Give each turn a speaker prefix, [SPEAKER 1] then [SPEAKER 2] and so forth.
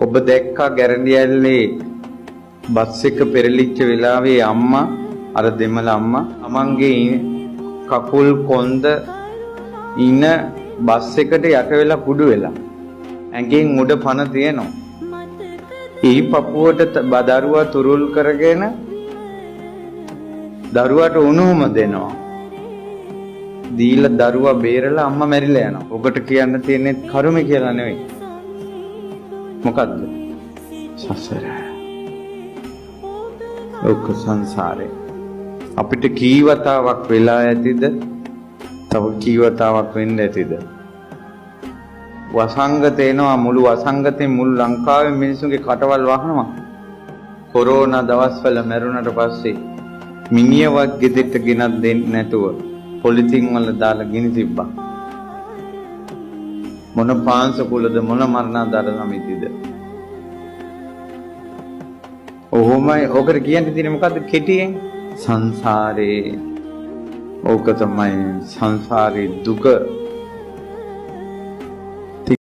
[SPEAKER 1] ඔබ දැක්කා ගැරන්ඩියල්ලේ බස් එක පෙරලිච්ච වෙලාවේ අම්මා අර දෙමළ අම්මා තමන්ගේ කකුල් කොන්ද ඉන බස් එකට යට වෙලා කුඩු වෙලා ඇඟෙන් උඩ පන තියෙනවා. ඒ පපුවට දරුවා තුරුල් කරගෙන දරුවාට උණුහුම දෙනවා. දීලා දරුවා බේරලා අම්මා මැරිලා යනවා. ඔකට කියන්න තියෙන්නේ කරුමේ කියලා නෙවෙයි. මොකද්ද? සසර. ඔක සංසාරේ. අපිට කීවතාවක් වෙලා ඇතිද? තව කීවතාවක් වෙන්න ඇතිද? වසංගත එනවා මුළු වසංගතේ මුළු ලංකාවේ මිනිස්සුන්ගේ කටවල් වහනවා. කොරෝනා දවස්වල මැරුණට පස්සේ මිනිහවත් ගෙදරට ගෙනත් දෙන්නේ නැතුව පොලිතින් වල දාලා ගිනි තිබ්බා. මොන පාංශකුලද මොන මරණාධාර සමිතිද? ඔහොමයි ඔකට කියන්න තියෙන්නේ මොකද්ද කෙටියෙන්? සංසාරේ. ඕක තමයි සංසාරේ දුක.